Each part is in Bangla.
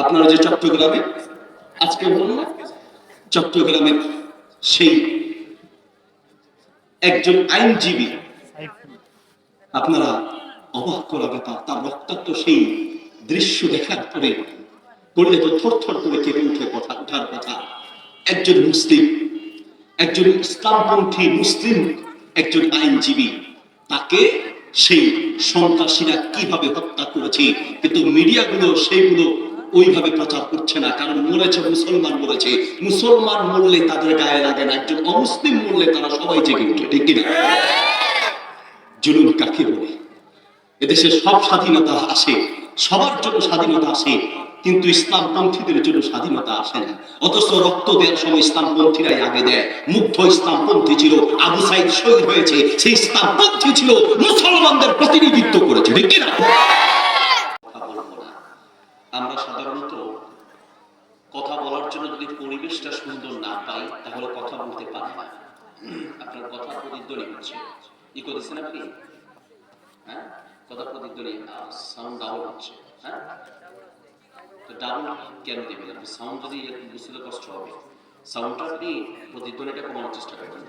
আপনারা যে চট্টগ্রামে আজকে বললেন চট্টগ্রামের সেই একজন আইনজীবী, আপনারা অবাক করা ব্যাপার, তার রক্তাক্ত সেই দৃশ্য দেখার পরে পড়লে তো থরথর করে কেঁপে উঠে কথা ওঠার কথা। একজন মুসলিম, একজন ইসলামপন্থী মুসলিম একজন আইনজীবী, তাকে সেই সন্ত্রাসীরা কিভাবে হত্যা করেছে, কিন্তু মিডিয়াগুলো সেইগুলো ওইভাবে প্রচার করছে না, কারণ মরেছে মুসলমান, মরেছে মুসলমান, মরলে তাদের গায়ে লাগে না, একজন অমুসলিম মরলে তারা সবাই জেগে উঠে, ঠিক কিনা? জুলুম কাকে বলে? এদেশে সব স্বাধীনতা আসে, সবার জন্য স্বাধীনতা আসে, কিন্তু ইসলামপন্থীদের জন্য স্বাধীনতা আসে না। অথচ রক্ত দেওয়ার সময় ইসলামপন্থীরাই আগে দেয়। মুগ্ধ ইসলামপন্থী ছিল, আবু সাইদ শহীদ হয়েছে, সেই ইসলামপন্থী ছিল, মুসলমানদের প্রতিনিধিত্ব করেছে, ঠিক কিনা? আমরা সাধারণত কথা বলার জন্য যদি পরিবেশটা সুন্দর না পাই তাহলে কথা বলতে পারি না। আপনার কথা প্রতিধ্বনি হচ্ছে, ইকো দিচ্ছেন আপনি? হ্যাঁ, কথা প্রতিধ্বনি, সাউন্ড ডাউন হচ্ছে। হ্যাঁ, তো ডাউন কেন দেবেন আপনি? সাউন্ড যদি বুঝতে কষ্ট হবে, সাউন্ডটা আপনি প্রতিধ্বনিটা কমানোর চেষ্টা করবেন।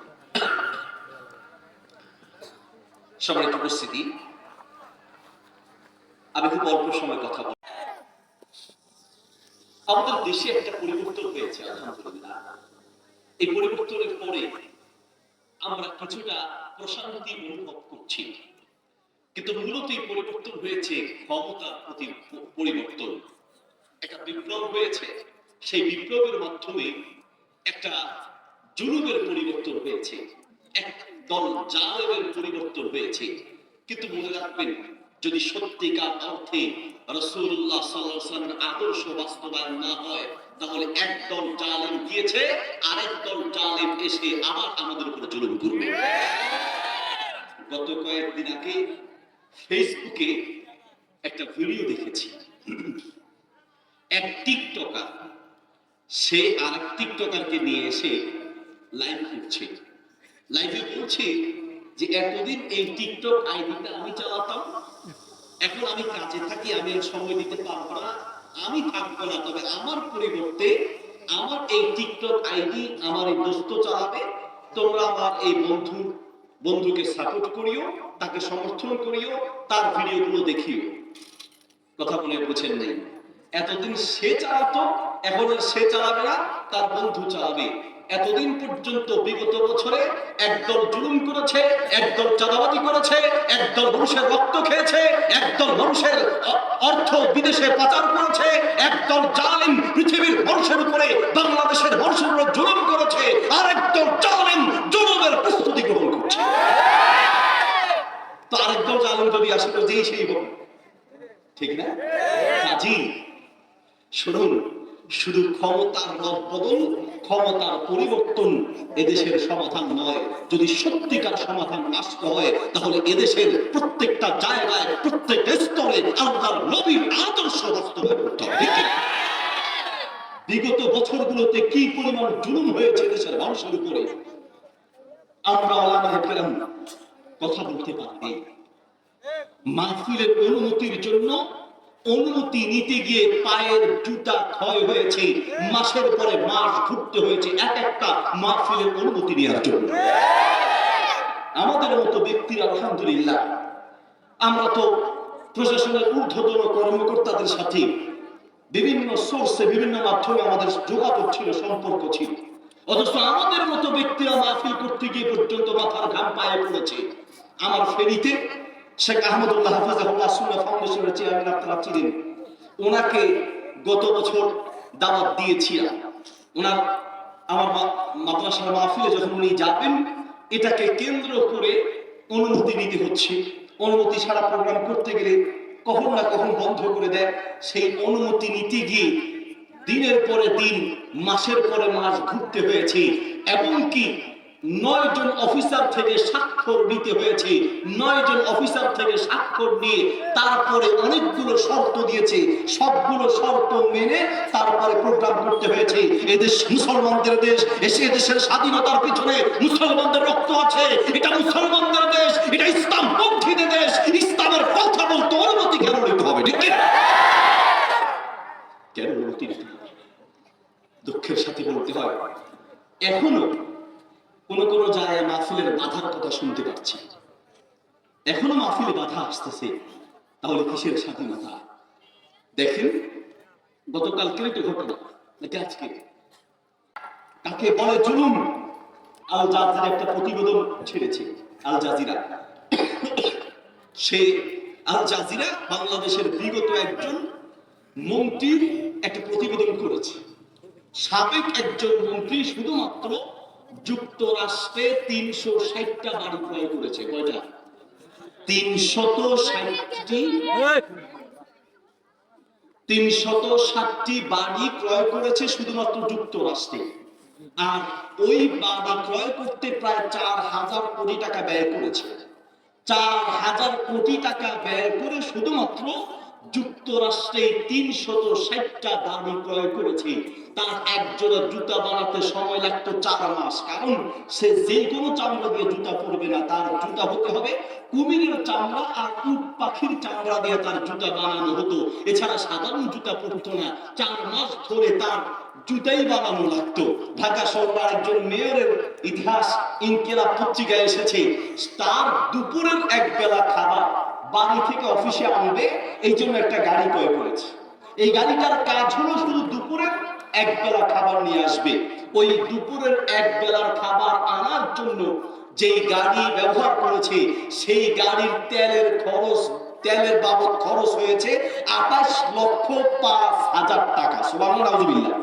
সম্মানিত উপস্থিতি, আমি খুব অল্প সময় কথা বলব। আমাদের দেশে একটা পরিবর্তন হয়েছে আলহামদুলিল্লাহ। এই পরিবর্তনের পরে আমরা কিছুটা প্রশান্তি অনুভব করছি, কিন্তু মূলত এই পরিবর্তন হয়েছে ক্ষমতার প্রতি পরিবর্তন। একটা বিপ্লব হয়েছে, সেই বিপ্লবের মাধ্যমে একটা জুলুমের পরিবর্তন হয়েছে, এক দল জালেমের পরিবর্তন হয়েছে। কিন্তু মনে রাখবেন, যদি সত্যিকার অর্থে রাসূলুল্লাহ সাল্লাল্লাহু আলাইহি ওয়াসাল্লামের আদর্শ বাস্তবায়ন না হয়, তাহলে একদল জালেম গিয়েছে, আরেক দল জালেম এসে আবার আমাদের উপরে জুলুম করবে। গত কয়েকদিন আগে ফেসবুকে একটা ভিডিও দেখেছি, এক টিকটকার, সে আরেক টিকটকারকে নিয়ে এসে লাইভ করছে, লাইভে বলছে যে এতদিন এই টিকটক আইডিটা আমি চালাতাম, এখন আমি কাজে থাকি, আমি আর সময় দিতে পারবো না, আমি থাকবো না, তবে আমার পরিবর্তে আমার এই টিকটক আইডি আমার এই দোস্ত চালাবে, তোমরা আমার এই বন্ধুকে সাপোর্ট করিও, তাকে সমর্থন করিও, তার ভিডিওগুলো দেখিও। কথা বলে বুঝেন নাই? এতদিন সে চালাতো, এখন সে চালাবে না, তার বন্ধু চালাবে। এতদিন পর্যন্ত বিগত বছরে একদল জুলুম করেছে, একদল চাঁদাবাজি করেছে, একদল মানুষের রক্ত খেয়েছে, একদল মানুষের অর্থ বিদেশে পাচার করেছে, একদল জালেম পৃথিবীর মানুষের উপরে, বাংলাদেশের মানুষের উপরে জুলুম করেছে, আর একদল জালেম জুলুমের প্রস্তুতি গ্রহণ করছে। তো আরেকদল জালেম যদি আসে তো যেই সেই হবে, ঠিক না? কাজী শুনুন, শুধু ক্ষমতার রদবদল, ক্ষমতার পরিবর্তন এদেশের সমাধান নয়। যদি সত্যিকার সমাধান আসতে হয়, তাহলে এদেশের প্রত্যেকটা জায়গায়, প্রত্যেকটা স্তরে আল্লাহর নবীর আদর্শ বাস্তবায়ন করতে হবে। বিগত বছরগুলোতে কি পরিমাণ জুলুম হয়েছে দেশের মানুষের উপরে, আমরা ওলামায়ে কেরাম কথা বলতে পারি। মাহফিলের অনুমতির জন্য অনুমতি নিতে গিয়ে পায়ের জুতা ক্ষয় হয়েছে, মাসের পরে মাস ঘুরতে হয়েছে এক একটা মাহফিলের অনুমতি নেওয়ার জন্য। আমাদের মতো ব্যক্তিরা আলহামদুলিল্লাহ, আমরা তো প্রশাসনের ঊর্ধ্বতন কর্মকর্তাদের সাথে বিভিন্ন সোর্সে, বিভিন্ন মাধ্যমে আমাদের যোগাযোগ ছিল, সম্পর্ক ছিল, অথচ আমাদের মতো ব্যক্তিরা মাহফিল করতে গিয়ে পর্যন্ত মাথার ঘাম পায়ে পড়েছে। আমার ফেরিতে শেখ আহমদুল্লাহ হাফিজাহুল্লাহ সুন্নাহ ফাউন্ডেশনের চেয়ারম্যান আপনারা চিনেন, ওনাকে গত বছর দাওয়াত দিয়েছিলাম। ওনার আমার মাদ্রাসার মাহফিলে যখন উনি যাবেন, এটাকে কেন্দ্র করে অনুমতি নিতে হচ্ছে। অনুমতি ছাড়া প্রোগ্রাম করতে গেলে কখন না কখন বন্ধ করে দেয়। সেই অনুমতি নিতে গিয়ে দিনের পরে দিন, মাসের পরে মাস ঘুরতে হয়েছে, এমনকি 9 জন অফিসার থেকে স্বাক্ষর নিতে হয়েছে। 9 জন অফিসার থেকে স্বাক্ষর নিয়ে তারপরে অনেকগুলো শর্ত দিয়েছে, সবগুলো শর্ত মেনে তারপরে প্রোগ্রাম করতে হয়েছে। এদেশ মুসলমানদের দেশ, এসে দেশের স্বাধীনতার পিছনে মুসলমানদের রক্ত আছে, এটা মুসলমানদের দেশ, এটা ইসলামপন্থীদের দেশ, ইসলামের কথা বলতে অনুমতি কেন নিতে হবে, ঠিক না? কেন উন্নতি নিতে হবে? দুঃখের সাথে বলতে হয় এখনো কোন কোন জায়গায় মাহফিলের বাধার কথা শুনতে পাচ্ছি। এখনো মাহফিলে বাধা আসতেছে। তাহলে কিসের স্বাধীনতা? দেখেন গতকালকের একটা ঘটনা নাকি আজকে, কাকে বলে জুলুম। আল জাজিরা একটা প্রতিবেদন ছেড়েছে। আল জাজিরা, সে আল জাজিরা বাংলাদেশের বিগত একজন মন্ত্রীর একটা প্রতিবেদন করেছে। সাবেক একজন মন্ত্রী শুধুমাত্র যুক্তরাষ্ট্রে 360টা বাড়ি ক্রয় করেছে। কয়টা? 360টি বাড়ি ক্রয় করেছে শুধুমাত্র যুক্তরাষ্ট্রে। আর ওই বাড়ি ক্রয় করতে প্রায় 4000 কোটি টাকা ব্যয় করেছে। 4000 কোটি টাকা ব্যয় করে শুধুমাত্র যুক্তরাষ্ট্রে 360টা বাড়ি ক্রয় করেছে। তার একজোড়া জুতা বানাতে সময় লাগতো 4 মাস। কারণ সে যে কোনো চামড়া দিয়ে জুতা পরবে না, তার জুতা হতে হবে কুমিরের চামড়া আর উট পাখির চামড়া দিয়ে তার জুতা বানানো হতো। এছাড়া সাধারণ জুতা পরতো না। 4 মাস ধরে তার জুতাই বানানো লাগতো। ঢাকা শহরের একজন মেয়রের ইতিহাস ইনকিলাব পত্রিকায় এসেছে। তার দুপুরের এক বেলা খাবার বাড়ি থেকে অফিসে আনবে, এই জন্য একটা গাড়ি ক্রয় করেছে। এই গাড়িটার কাজ হলো শুধু দুপুরের এক বেলা খাবার নিয়ে আসবে। ওই দুপুরের এক বেলার খাবার আনার জন্য যেই গাড়ি ব্যবহার করেছে, সেই গাড়ির তেলের বাবদ খরচ হয়েছে 28,05,000 টাকা। সুবহানাল্লাহ, নাউজুবিল্লাহ।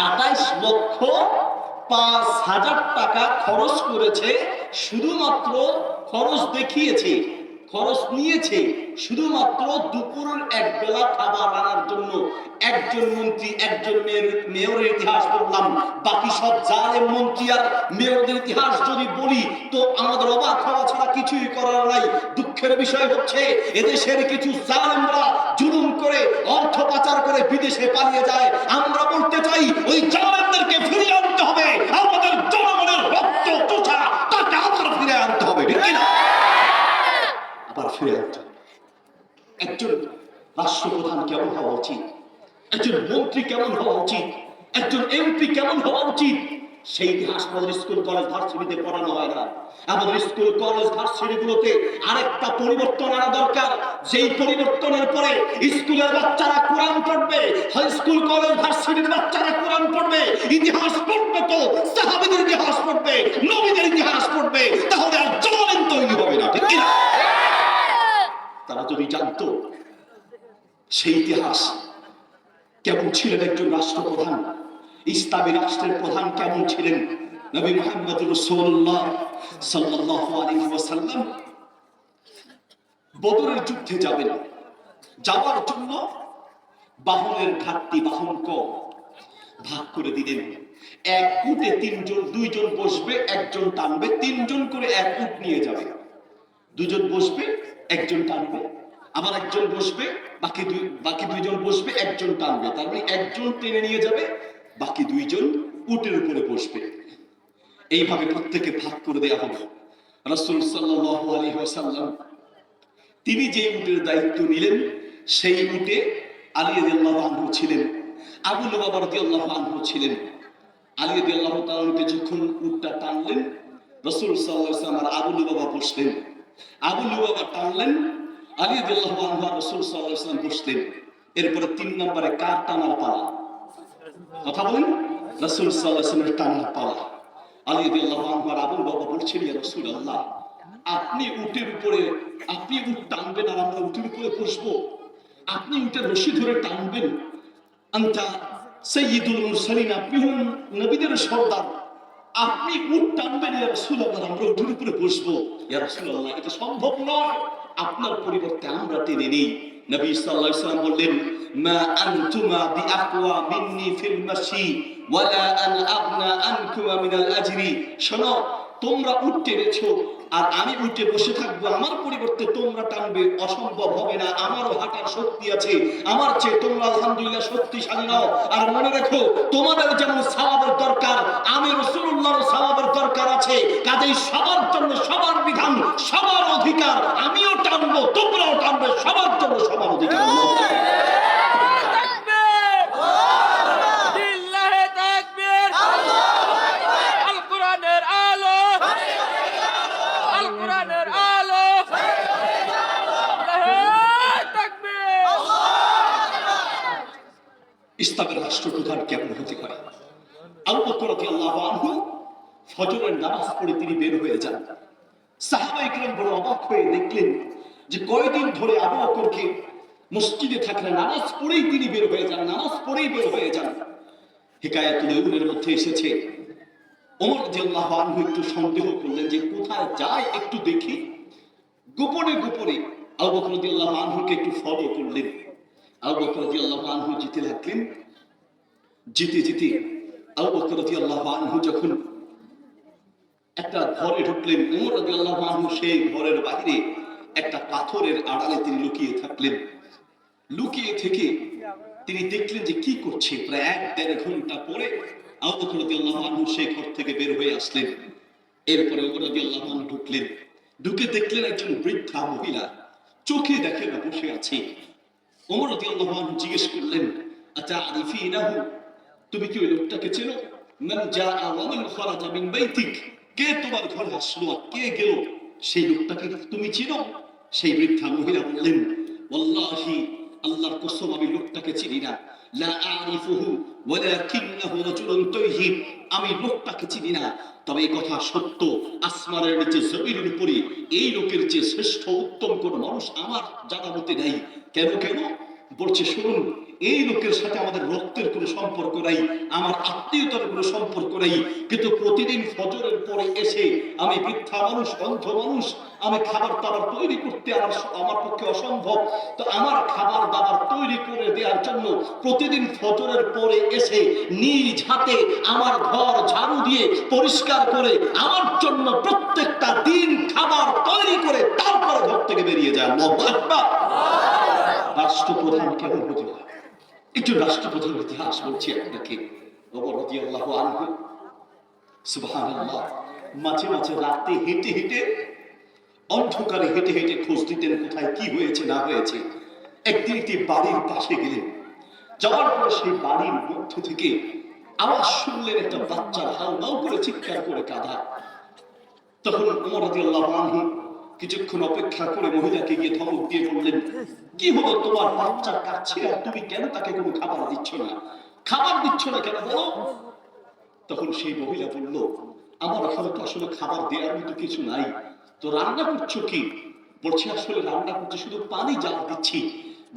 28,05,000 টাকা খরচ করেছে। শুধুমাত্র খরচ দেখিয়েছে, খরচ নিয়েছে শুধুমাত্র দুপুরের এক বেলা খাবার আনার জন্য। একজন মন্ত্রী, একজন মেয়রের ইতিহাস বললাম। বাকি সব জালেম মন্ত্রী আর মেয়রদের ইতিহাস যদি বলি তো আমাদের অবাক হওয়া ছাড়া কিছুই করার নাই। দুঃখের বিষয় হচ্ছে এদেশের কিছু জালেমরা জুলুম করে, অর্থ পাচার করে বিদেশে পালিয়ে যায়। আমরা বলতে চাই ওই জালেমদেরকে ফিরিয়ে আনতে হবে। আমাদের জনগণের রক্ত চোষা তাকে আবার ফিরে আনতে হবে, ঠিক কিনা? আবার ফিরে আনতে হবে। একজন রাষ্ট্রপ্রধান কেমন হওয়া উচিত, একজন মন্ত্রী কেমন হওয়া উচিত, একজন এমপি কেমন হওয়া উচিত, সেই ইতিহাস আমাদের স্কুল কলেজ ভার্সিটিতে পড়ানো হয় না। আমাদের স্কুল কলেজ ভার্সিটিগুলোতে আরেকটা পরিবর্তন আনা দরকার। যেই পরিবর্তনের পরে স্কুলের বাচ্চারা কোরআন পড়বে, হাই স্কুল কলেজ ভার্সিটির বাচ্চারা কোরআন পড়বে, ইতিহাস পড়বে, তো সাহাবীদের ইতিহাস পড়বে, নবীদের ইতিহাস পড়বে, তাহলে আর জালেম তৈরি হবে না, ঠিক কিনা? তারা যদি জানতো সেই ইতিহাস কেমন ছিলেন একজন রাষ্ট্রপ্রধান, ইসলামী রাষ্ট্রের প্রধান কেমন ছিলেন, নবী মুহাম্মদ রাসূলুল্লাহ সাল্লাল্লাহু আলাইহি ওয়াসাল্লাম বদরের যুদ্ধে যাবেন। যাওয়ার জন্য বাহনের ঘাটতি, বাহন কম, ভাগ করে দিলেন। এক উটে 3 জন, 2 জন বসবে, একজন টানবে। 3 জন করে এক উট নিয়ে যাবে। 2 জন বসবে, একজন টানবে, আবার একজন বসবে, বাকি 2 জন বসবে, একজন টানবে। তার মানে একজন টেনে নিয়ে যাবে, বাকি 2 জন উটের উপরে বসবে। এইভাবে প্রত্যেকে ভাগ করে দেওয়া হবে। রাসূল সাল্লাল্লাহু আলাইহি ওয়াসাল্লাম তিনি যে উটের দায়িত্ব নিলেন, সেই উটে আলী রাদিয়াল্লাহু আনহু ছিলেন, আবু লুবাবা রাদিয়াল্লাহু আনহু ছিলেন। আলী রাদিয়াল্লাহু তাআলা যখন উটটা টানলেন, রাসূল সাল্লাল্লাহু আলাইহি ওয়াসাল্লাম আর আবু লুবাবা বসলেন। আবু লুবাবা টানলেন, আলী রাদিয়াল্লাহু আনহু আর রাসূল সাল্লাল্লাহু আলাইহি ওয়াসাল্লাম বসলেন। এরপরে 3 নম্বরে কার টানার পালা? কথা বলেন। রাসূল সাল্লাল্লাহু আলাইহি ওয়াসাল্লামের টানার পালা। আলী রাদিয়াল্লাহু আনহু আর আবু লুবাবা বলছেন, ইয়া রাসূলুল্লাহ, আপনি উটের উপরে, আপনি উট টানবেন আর আমরা উটের উপরে বসবো। আপনি উটের রশি ধরে টানবেন। আনতা সাইয়্যিদুল মুরসালিন, আপনি হন নবীদের সর্দার। আপনি উট টানবেন, ইয়া রাসূলুল্লাহ, আমরা উটের উপরে বসবো। ইয়া রাসূলুল্লাহ, এটা সম্ভব নয়, আপনার পরিবর্তে আমরা টেনে নেই। নবী সাল্লাল্লাহু আলাইহি ওয়াসাল্লাম বললেন, মা আনতুমা বিআকওয়া মিন্নি ফিল মাশি ওয়ালা আন আগনা আনকুমা মিনাল আজরি। শোনো, তোমরা উট টেনেছো আর আমি উঠে বসে থাকবো, আমার পরিবর্তে তোমরা টানবে, অসম্ভব হবে না। আমারও হাঁটার শক্তি আছে, আমার চেয়ে তোমরা আলহামদুলিল্লাহ শক্তিশালী নাও। আর মনে রেখো, তোমাদের যেমন সওয়াবের দরকার, আমি রাসূলুল্লাহর সওয়াবের দরকার আছে। কাজেই সবার জন্য সবার বিধান, সবার অধিকার, আমিও টানবো, তোমরাও টানবে, সবার জন্য সবার অধিকার। ইসলামের রাষ্ট্রপ্রধান কেমন হতে পারে? আবু বকর রাদিয়াল্লাহু আনহু ফজরের নামাজ পড়ে তিনি বের হয়ে যান। সাহাবায়ে কেরাম বড় অবাক হয়ে দেখলেন যে কয়দিন ধরে আবু বকরকে মসজিদে থাকলে নামাজ পড়েই তিনি বের হয়ে যান, নামাজ পড়েই বের হয়ে যান। হিকায়াতুল উলুমের মধ্যে এসেছে ওমর রাদিয়াল্লাহু আনহু একটু সন্দেহ করলেন যে কোথায় যায় একটু দেখি। গোপনে গোপনে আবু বকর রাদিয়াল্লাহু আনহুকে একটু ফলো করলেন। আবু বকর রাদিয়াল্লাহু আনহু যেতে লাগলেন। যেতে যেতে আবু বকর রাদিয়াল্লাহু আনহু যখন একটা ঘরে ঢুকলেন, ওমর রাদিয়াল্লাহু আনহু সেই ঘরের বাইরে একটা পাথরের আড়ালে তিনি লুকিয়ে থাকলেন। লুকিয়ে থেকে তিনি দেখলেন যে কি করছে। প্রায় 1-1.5 ঘন্টা পরে আবু বকর রাদিয়াল্লাহু আনহু সেই ঘর থেকে বের হয়ে আসলেন। এরপরে ওমর রাদিয়াল্লাহু আনহু ঢুকলেন। ঢুকে দেখলেন একজন বৃদ্ধা মহিলা চোখে দেখে না বসে আছে। ওমর রাদিয়াল্লাহু আনহু জিজ্ঞেস করলেন, আতারিফিনাহু, তুমি কি ওই লোকটাকে চেনো? মান জাআ ওয়া মান খারাজা মিন বাইতিক, কে তোমার ঘরে আসলো আর কে গেল, সেই লোকটাকে তুমি চিনো? সেই বৃদ্ধা মহিলা বললেন, ওয়াল্লাহি, আল্লাহর কসম আমি লোকটাকে চিনি না। লা আরিফুহু ওয়ালাকিন্নাহু রাজুলুন তাইয়িব, আমি লোকটাকে চিনি না, তবে এই কথা সত্য, আসমানের নিচে জমিনের উপরে এই লোকের চেয়ে শ্রেষ্ঠ উত্তম কোন মানুষ আমার জানা মতে নাই। কেন কেন বলছে, শুনুন, এই লোকের সাথে আমাদের রক্তের কোনো সম্পর্ক নাই, আমার আত্মীয়তার কোনো সম্পর্ক নাই, কিন্তু প্রতিদিন ফজরের পরে এসে আমি বৃদ্ধা মানুষ, অন্ধ মানুষ, আমি খাবার দাবার তৈরি করতে আমার পক্ষে অসম্ভব, তো আমার খাবার দাবার তৈরি করে দেওয়ার জন্য প্রতিদিন ফজরের পরে এসে নিজ হাতে আমার ঘর ঝাড়ু দিয়ে পরিষ্কার করে আমার জন্য প্রত্যেকটা দিন খাবার তৈরি করে তারপরে ঘর থেকে বেরিয়ে যায়। আল্লাহু আকবার। রাষ্ট্রপ্রধান কেমন হতে হয়? একটু রাষ্ট্রপ্রধানের ইতিহাস বলছি আপনাকে। ওমর রাদিয়াল্লাহু আনহু সুবহানাল্লাহ মাঝে মাঝে রাতে হেঁটে হেঁটে, অন্ধকারে হেঁটে হেঁটে খোঁজ দিতেন কোথায় কি হয়েছে না হয়েছে। একদিন একটি বাড়ির পাশে গেলেন। যাওয়ার পর সেই বাড়ির মধ্য থেকে আওয়াজ শুনলেন একটা বাচ্চা হাউ মাউ করে চিৎকার করে কাঁদা। তখন ওমর রাদিয়াল্লাহু আনহু কিছুক্ষণ অপেক্ষা করে মহিলাকে গিয়ে ধমক দিয়ে বললেন, কি হলো তোমার? বাচ্চা কাঁদছে আর তুমি কেন তাকে কোনো খাবার দিচ্ছ না? খাবার দিচ্ছ না কেন বলো? তখন সেই মহিলা বলল, আমার ওখানে তো আসলে খাবার দেওয়ার মতো কিছু নাই, তো রান্না করছো কি? বলছে, আসলে রান্না করতে শুধু পানি জাল দিচ্ছি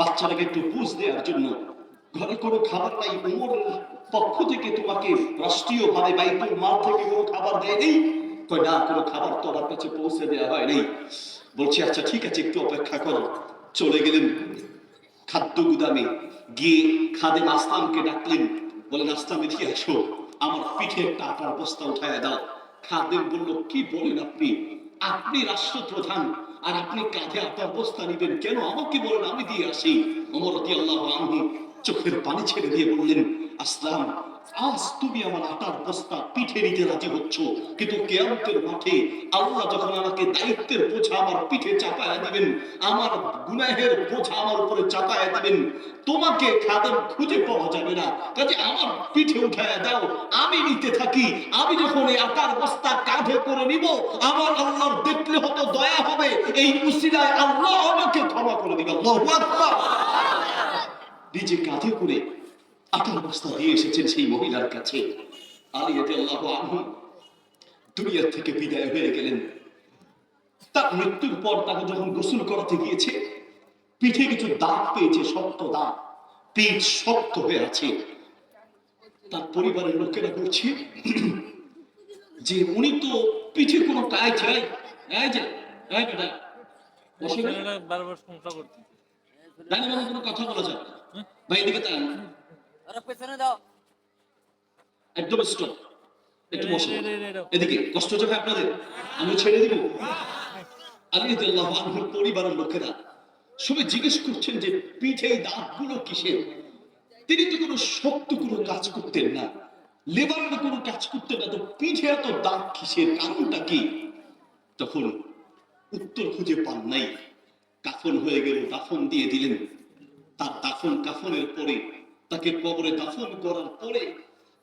বাচ্চাটাকে একটু বুঝ দেওয়ার জন্য, ঘরে কোনো খাবার নাই। ওমরের পক্ষ থেকে তোমাকে রাষ্ট্রীয় ভাবে বাইতুল মাল থেকে কোনো খাবার দেয় নেই? কয় না, কোনো খাবার তো আমার কাছে পৌঁছে দেওয়া হয়নি। বলছি, আচ্ছা ঠিক আছে, একটু অপেক্ষা করো। চলে গেলেন খাদ্য গুদামে, গিয়ে খাদেম আসলামকে ডাকলেন, বলেন, আসলাম এদিকে আসো, আমার পিঠে একটা আটার বস্তা উঠায় দাও। খাদেম বলল, কি বলেন আপনি? আপনি রাষ্ট্রপ্রধান আর আপনি কাঁধে আটার বস্তা নিবেন কেন? আমাকে বলেন, আমি দিয়ে আসি। ওমর রাদিয়াল্লাহু আনহু চোখের পানি ছেড়ে দিয়ে বললেন, আসলাম, আজ তুমি আমার আটার বস্তা পিঠে নিতে রাজি হচ্ছ, কিন্তু কিয়ামতের মাঠে আল্লাহ যখন আমাকে দায়িত্বের বোঝা আমার পিঠে চাপায়া দিবেন, আমার গুনাহের বোঝা আমার উপরে চাপায়া দিবেন, তোমাকে খাদেম খুঁজে পাওয়া যাবে না। কাজে আমার পিঠে উঠায়া দাও, আমি নিতে থাকি। আমি যখন এই আটার বস্তা কাঁধে করে নিব, আমার আল্লাহর দেখলে হয়তো দয়া হবে, এই উসিলায় আল্লাহ আমাকে ক্ষমা করে দিবে। আল্লাহু আকবার। নিজে কাঁধে করে আটার বস্তা দিয়ে এসেছেন সেই মহিলার কাছে। আলী রাদিয়াল্লাহু আনহু দুনিয়া থেকে বিদায় হয়ে গেলেন। তার মৃত্যুর পর তাকে যখন গোসল করাতে গিয়েছে, পিঠে কিছু দাগ পেয়েছে, শক্ত দাগ, পিঠ শক্ত হয়ে আছে। তার পরিবারের লোকেরা বলছে যে উনি তো পিঠে কোনো কাজ চাই, এই যে এই বেটা বসে বারবার সমস্যা করতে জানি না, কোনো কথা বলা যাবে না। ভাই এদিকে তাকান, আরে পেছনে দাও, একদম স্টপ, একটু বসো এদিকে। কষ্ট হচ্ছে ভাই আপনাদের? আমি ছেড়ে দিব। আলী রাদিয়াল্লাহু আনহুর পরিবারের লোকেরা সবাই জিজ্ঞেস করছেন যে পিঠে এই দাগগুলো কিসের? তিনি তো কোনো শক্ত কোনো কাজ করতেন না, লেবারের কোনো কাজ করতেন না, তো পিঠে এত দাগ কিসের, কারণটা কি? তখন উত্তর খুঁজে পান নাই। কাফন হয়ে গেল, দাফন দিয়ে দিলেন। তার দাফন কাফনের পরে তাকে কবরে দাফন করার পরে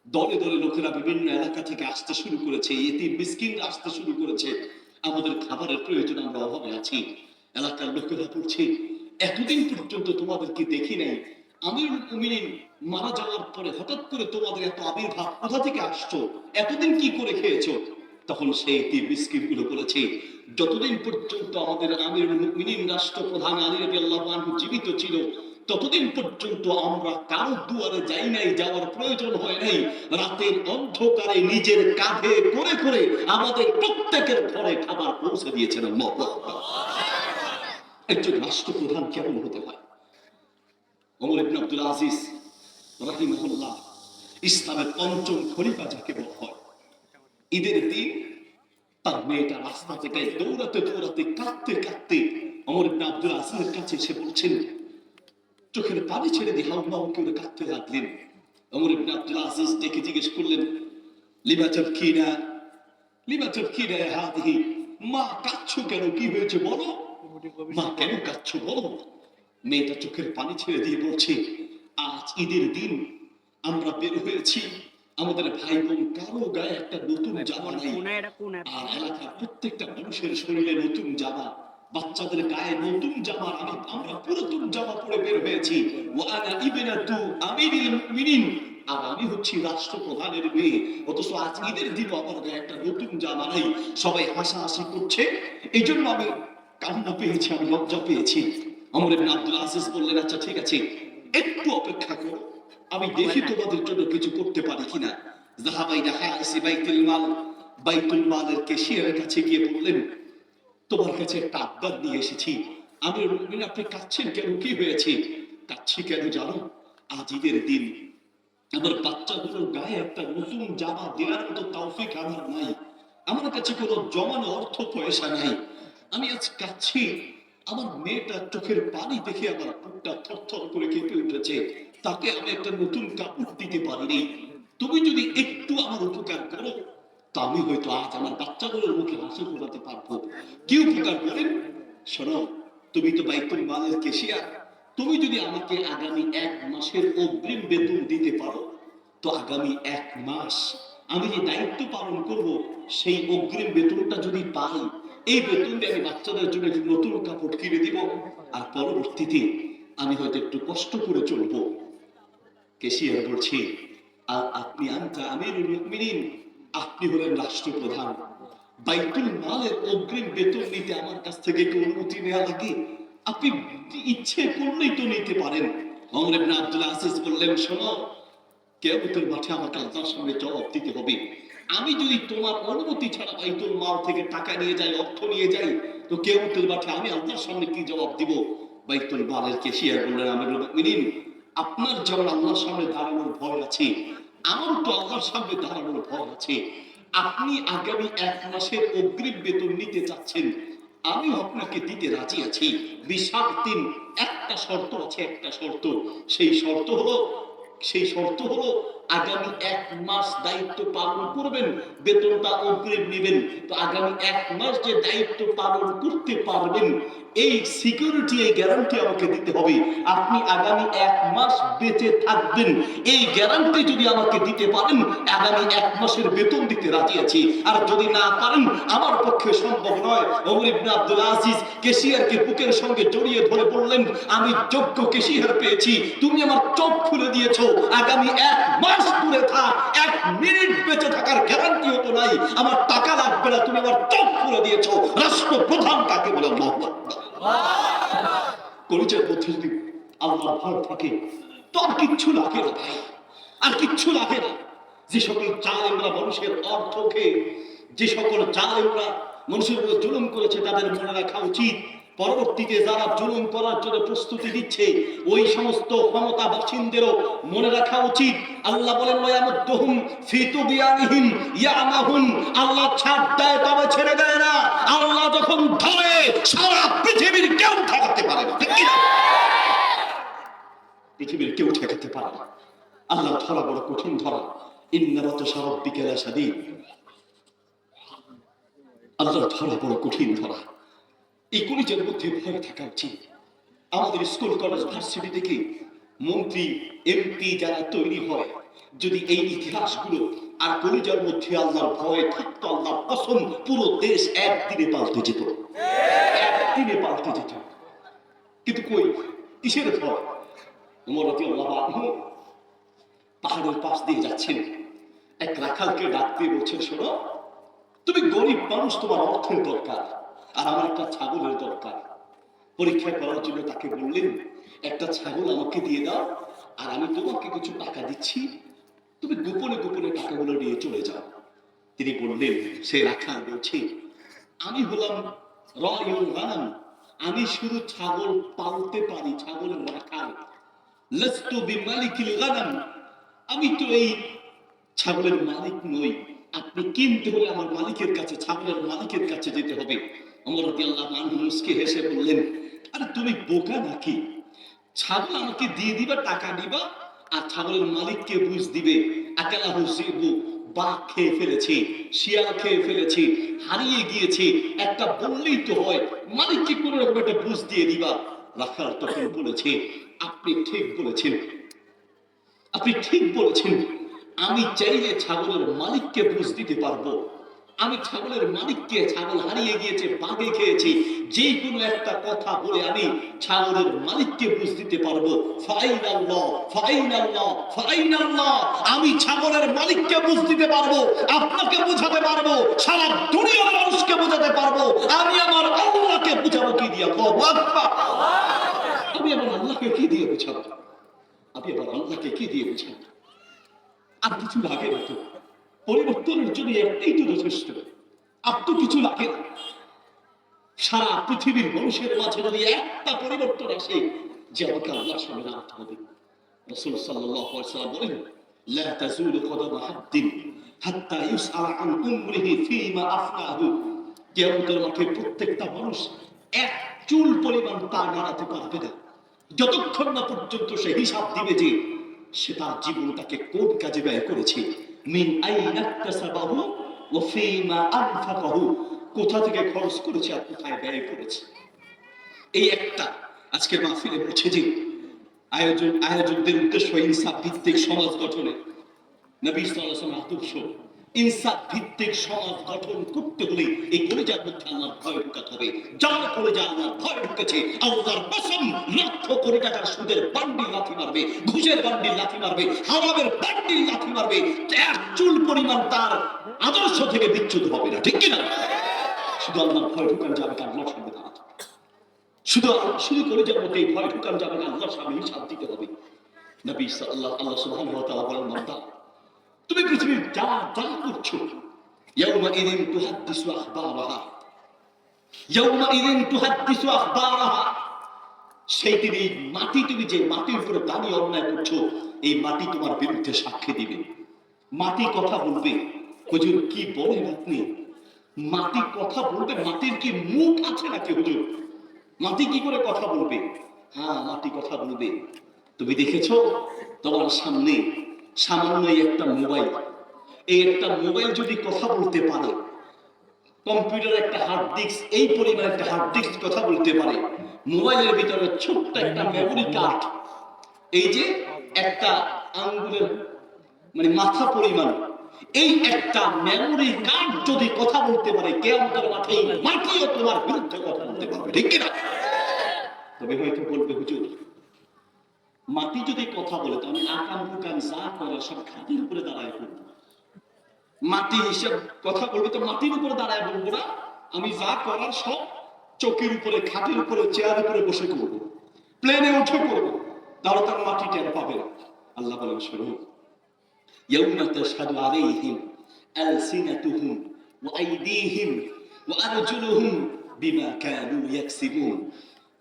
দলে দলে লোকেরা বিভিন্ন এলাকা থেকে আসতে শুরু করেছে, এতিম মিসকিন আসতে শুরু করেছে, আমাদের খাবারের প্রয়োজন, আমরা অভাবে আছি। এলাকার লোকেরা বলছে, এতদিন পর্যন্ত তোমাদেরকে দেখি নাই, আমিরুল মুমিনিন মারা যাওয়ার পরে হঠাৎ করে তোমাদের এত আবির্ভাব কোথা থেকে আসছো, এতদিন কি করে খেয়েছো? তখন সেই বিস্কিট গুলো বলেছে, যতদিন পর্যন্ত আমাদের আমিরুল মুমিনিন রাষ্ট্রপ্রধান আলী রাদিয়াল্লাহু আনহু জীবিত ছিল, ততদিন পর্যন্ত আমরা কারো দুয়ারে যাই নাই, যাওয়ার প্রয়োজন হয় নাই। রাতের অন্ধকারে নিজের কাঁধে করে করে আমাদের প্রত্যেকের ঘরে খাবার পৌঁছে দিয়েছেন আল্লাহু আকবার। একজন রাষ্ট্রপ্রধান কেমন হতে হয়? ওমর ইবনে আব্দুল আজিজ রাহিমাহুল্লাহ, ইসলামের পঞ্চম খলিফা যাকে বলা হয়, ঈদের দিন তার মেয়েটা রাস্তা থেকে দৌড়াতে দৌড়াতে কাঁদতে কাঁদতে ওমর ইবনে আব্দুল আজিজের কাছে এসে বলছেন, চোখের পানি ছেড়ে দিয়ে হাউ হাউ করে কাঁদতে লাগলেন। ওমর ইবনে আব্দুল আজিজ ডেকে জিজ্ঞেস করলেন, লিমা তাবকিনা, লিমা তাবকিনা ইয়া হাদিহি, মা কাঁদছো কেন, কি হয়েছে বলো, মা কেন কাঁদছো বলো? মেয়েটা চোখের পানি ছেড়ে দিয়ে বলছে, আজ ঈদের দিন আমরা বের হয়েছি, আমাদের ভাই বোন কারো গায়ে একটা নতুন জামা নাই, আর এলাকার প্রত্যেকটা মানুষের শরীরে নতুন জামা, বাচ্চাদের গায়ে নতুন জামা, আমরা পুরাতন জামা পরে বের হয়েছি। ওয়ানা ইবনাতু আমিরিল মুমিনিন, আর আমি হচ্ছি রাষ্ট্রপ্রধানের মেয়ে, অথচ আজ ঈদের দিনও আমার গায়ে একটা নতুন জামা নাই। সবাই হাসাহাসি করছে, এই জন্য আমি কান্না পেয়েছি, আমি লজ্জা পেয়েছি। ওমর ইবনে আব্দুল আজিজ বললেন, আচ্ছা ঠিক আছে, একটু অপেক্ষা করো, আমি দেখি তোমাদের জন্য কিছু করতে পারি কিনা। যাহাবাইনা হাইসি বাইতুল মাল, বাইতুল মালের ক্যাশিয়ারের কাছে গিয়ে বললেন, তোমার কাছে একটা আবদার নিয়ে এসেছি। আমি বললেন, আপনি কাঁদছেন কেন, কি হয়েছে? কাঁদছি কেন জানো, আজ ঈদের দিন, আমার বাচ্চাগুলোর গায়ে একটা নতুন জামা দেওয়ার মতো তৌফিক আমার নাই, আমার কাছে কোনো জমানো অর্থ পয়সা নাই, আমি আজ কাঁদছি। আমার মেয়েটা চোখের পানি দেখে আমার বুকটা থরথর করে কেঁপে উঠেছে, তাকে আমি একটা নতুন কাপড় দিতে পারিনি। তুমি যদি একটু আমার উপকার করো, তা আমি হয়তো আজ আমার বাচ্চাগুলোর মুখে হাসি ফোটাতে পারবো। কি উপকার করেন? শোনো, তুমি তো বাইতুল মালের ক্যাশিয়ার, তুমি যদি আমাকে আগামী 1 মাসের অগ্রিম বেতন দিতে পারো, তো আগামী 1 মাস আমি যে দায়িত্ব পালন করব, সেই অগ্রিম বেতনটা যদি পাই, এই বেতন দিয়ে আমি বাচ্চাদের জন্য নতুন কাপড় কিনে দিব, আর পরবর্তীতে আমি হয়তো একটু কষ্ট করে চলবো। ক্যাশিয়ার বলছে, আর আপনি আনতা আমিরুল মুমিনিন, আপনি হলেন রাষ্ট্রপ্রধান, বাইতুল মালের অগ্রিম বেতন নিতে আমার কাছ থেকে কি অনুমতি নেওয়া লাগে? আপনি ইচ্ছে করলেই তো নিতে পারেন। ওমর ইবনে আব্দুল আজিজ বললেন, শোনো, কিয়ামতের মাঠে আমাকে আল্লাহর সামনে জবাব দিতে হবে। আমি যদি তোমার অনুমতি ছাড়া বাইতুল মাল থেকে টাকা নিয়ে যাই, অর্থ নিয়ে যাই, তো কিয়ামতের মাঠে আমি আল্লাহর সামনে কি জবাব দিব? বাইতুল মালের ক্যাশিয়ার বললেন, আমিরুল মুমিনিন, আপনার যেমন আল্লাহর সামনে দাঁড়ানোর ভয় আছে, আমার তো আল্লাহর সামনে দাঁড়ানোর ভয় আছে। আপনি আগামী 1 মাসের অগ্রিম বেতন নিতে চাচ্ছেন, আমি আপনাকে দিতে রাজি আছি, বিশার্তিন, একটা শর্ত আছে, একটা শর্ত। সেই শর্ত হলো আগামী 1 মাস দায়িত্ব পালন করবেন, বেতনটা অগ্রিম নেবেন। তো আগামী 1 মাস যে দায়িত্ব পালন করতে পারবেন, এই সিকিউরিটি, এই গ্যারান্টি আমাকে দিতে হবে। আপনি আগামী 1 মাস বেঁচে থাকবেন, এই গ্যারান্টি যদি আমাকে দিতে পারেন, আগামী 1 মাসের বেতন দিতে রাজি আছি। আর যদি না পারেন, আমার পক্ষে সম্ভব নয়। ওমর ইবনে আব্দুল আজিজ ক্যাশিয়ারকে বুকের সঙ্গে জড়িয়ে ধরে বললেন, আমি যোগ্য ক্যাশিয়ার পেয়েছি, তুমি আমার চোখ খুলে দিয়েছো, আগামী 1 মাস দূরে থাক, 1 মিনিট বেঁচে থাকার গ্যারান্টিও তো নাই, আমার টাকা লাগবে না, তুমি আমার চোখ খুলে দিয়েছো। রাষ্ট্রপ্রধান কাকে বলে? আল্লাহু আকবার। কলিজার মধ্যে যদি আল্লাহর ভয় থাকে, তো আর কিচ্ছু লাগে না ভাই, আর কিচ্ছু লাগে না। যে সকল জালেমরা মানুষের অর্থ খেয়ে, যে সকল জালেমরা মানুষের উপর জুলুম করেছে, তাদের মনে রাখা উচিত, পরবর্তীতে যারা জুলুম করার জন্য প্রস্তুতি দিচ্ছে, ওই সমস্ত ক্ষমতাবাসীদেরও মনে রাখা উচিত, আল্লাহ বলেন, ওয়ায়ামুদ্দুহুম ফি তুগয়ানিহিম ইয়ামাহুন, আল্লাহ ছাড় দেয় তবে ছেড়ে দেয় না। আল্লাহ যখন ধরে, সারা পৃথিবীর কেউ ঠেকাতে পারে না, ঠিক না? পৃথিবীর কেউ ঠেকাতে পারে না। আল্লাহ ধরা বড় কঠিন ধরা। ইন্না বাতশা রাব্বিকা লাশাদীদ, আল্লাহ ধরা বড় কঠিন ধরা। এই কলিজার মধ্যে ভয় থাকা উচিত। আমাদের স্কুল, কলেজ, ভার্সিটি থেকে মন্ত্রী, এমপি যারা তৈরি হয়, যদি এই ইতিহাসগুলো আর কলিজার মধ্যে আল্লাহর ভয় থাকতো, আল্লাহর কসম, পুরো দেশ একদিনে পাল্টে যেত, একদিনে পাল্টে যেত। কিন্তু কই, কিসের ভয়? ওমর রাদিয়াল্লাহু আনহু পাহাড়ের পাশ দিয়ে যাচ্ছেন, এক রাখালকে ডাক দিয়ে বলছেন, শোনো, তুমি গরিব মানুষ, তোমার অর্থের দরকার, আর আমার একটা ছাগলের দরকার। পরীক্ষা করার জন্য তাকে বললেন, একটা ছাগল আমাকে দিয়ে দাও, আর আমি তোমাকে কিছু টাকা দিচ্ছি, তুমি গোপনে গোপনে টাকাগুলো নিয়ে চলে যাও। তিনি বললেন, সে রাখাল বলছে, আমি হলাম রায়ুল গানাম, আমি শুধু ছাগল পালতে পারি, ছাগলের রাখাল। লাস্তু বিমালিকিল গানাম, আমি তো এই ছাগলের মালিক নই। আপনি কিনতে হলে আমার মালিকের কাছে, ছাগলের মালিকের কাছে যেতে হবে। ওমর রাদিয়াল্লাহু আনহু মুস্কি হেসে বললেন, আরে তুমি বোকা নাকি? ছাগল আমাকে দিয়ে দিবা, টাকা দিবা, আর ছাগলের মালিককে বুঝ দিবে আকালা হুসিবু, বাঘ খেয়ে ফেলেছে, শিয়াল খেয়ে ফেলেছে, হারিয়ে গিয়েছে, একটা বললেই তো হয়, মালিককে কোন রকম একটা বুঝ দিয়ে দিবা। রাখাল তখন বলেছে, আপনি ঠিক বলেছেন, আপনি ঠিক বলেছেন, আমি চাইলে ছাগলের মালিককে বুঝ দিতে পারবো। আমি ছাগলের মালিককে, ছাগল হারিয়ে গিয়েছে, বাঘে খেয়েছি, যে কোনো একটা কথা বলে আমি ছাগলের মালিককে বুঝ দিতে পারবো। ফাইনাল্লাহ, ফাইনাল্লাহ, ফাইনাল্লাহ, আমি ছাগলের মালিককে বুঝ দিতে পারবো, আপনাকে বোঝাতে পারবো, সারা দুনিয়ার মানুষকে বোঝাতে পারবো। আমি আমার আল্লাহকে বুঝাবো কি দিয়া? আমি আমার আল্লাহকে কি দিয়ে বুঝাবো? আপনি আবার আল্লাহকে কি দিয়ে বুঝাবো? আর কিছু লাগে না তো, পরিবর্তনের জন্য একটাই তো যথেষ্ট, আর তো কিছু লাগে না। সারা পৃথিবীর মানুষের মাঝে যদি একটা পরিবর্তন আসে, যে আমাকে আল্লাহর সামনে রাখতে হবে। রাসূল সাল্লাল্লাহু আলাইহি ওয়াসাল্লাম বলেন, লা তাজুলু কদাম আবদিন হাত্তা ইউসআল আন উমরিহি ফীমা আফনাহু। কিয়ামতের মাঠে প্রত্যেকটা মানুষ এক চুল পরিমাণ পা নাড়াতে পারবে না, যতক্ষণ না পর্যন্ত সে হিসাব দিবে যে সে তার জীবনটাকে কোন কাজে ব্যয় করেছে। মিন আইনা ইকতাসাবাহু ওয়া ফীমা আনফাকাহু, কোথা থেকে খরচ করেছে আর কোথায় ব্যয় করেছে। এই একটা আজকের মাহফিলে বলছে যে আয়োজকদের উদ্দেশ্য ইনসাফ ভিত্তিক সমাজ গঠনে। নবী সাল্লাল্লাহু আলাইহি ওয়াসাল্লাম আদর্শ, ইনসাফ ভিত্তিক সমাজ গঠন করতে হলে এই কলিজার মধ্যে আল্লাহর ভয় ঢুকাতে হবে। যার কলিজা আল্লাহর ভয় ঢুকেছে, আল্লাহর কসম, লক্ষ কোটি টাকার সুদের বান্ডিল লাথি মারবে, ঘুষের বান্ডিল লাথি মারবে, হারামের বান্ডিল লাথি মারবে, এক চুল পরিমাণ তার আদর্শ থেকে বিচ্যুত হবে না, ঠিক কিনা? শুধু আল্লাহর ভয় ঢুকান যাবে, আল্লাহর সামনে দাঁড়াতে হবে। শুধু কলিজার মধ্যে ভয় ঢুকান যাবে, আল্লাহর সামনে হিসাব দিতে হবে। নবী আল্লাহ সুবহানাহু ওয়া তাআলা বলেন, বান্দা, তুমি পৃথিবীর যা যা করছো, ইয়াউমাইযিন তুহাদ্দিসু আখবারাহা, ইয়াউমাইযিন তুহাদ্দিসু আখবারাহা, সেই দিন এই মাটি, তুমি যে মাটির উপরে দাঁড়িয়ে অন্যায় করছো, এই মাটি তোমার বিরুদ্ধে সাক্ষী দিবে। মাটি কথা বলবে। হুজুর কি বলেন আপনি? মাটি কথা বলবে? মাটির কি মুখ আছে নাকি হুজুর? মাটি কি করে কথা বলবে? হ্যাঁ, মাটি কথা বলবে। তুমি দেখেছো তোমার সামনে সামান্য একটা মোবাইল, এই একটা মোবাইল যদি কথা বলতে পারে, কম্পিউটার একটা হার্ড ডিস্ক, এই পরিমাণ একটা হার্ড ডিস্ক কথা বলতে পারে, মোবাইলের ভিতরে ছোট্ট একটা মেমোরি কার্ড, এই যে একটা আঙ্গুলের মানে মাথা পরিমাণ, এই একটা মেমোরি কার্ড যদি কথা বলতে পারে, কিয়ামতের মাঠে এই মাটিও তোমার বিরুদ্ধে কথা বলতে পারবে, ঠিক কিনা? তবে হয়তো বলবে, হুজুর মাটি যদি কথা বলে, তাহলে আকাম কুকাম যা করে সব খাটের উপরে দাঁড়ায় করবো। মাটি হিসেব কথা বলবে তো মাটির উপরে দাঁড়ায় বলবো না, আমি যা করার সব চৌকির উপরে, খাটের উপরে, চেয়ারের উপরে বসে করবো, প্লেনে উঠে করবো, তাহলে তার মাটি টের পাবে না। আল্লাহ বলেন, শোনো, ইয়াউমা তাশহাদু আলাইহিম আলসিনাতুহুম ওয়া আইদিহিম ওয়া আরজুলুহুম বিমা কানু ইয়াকসিবুন।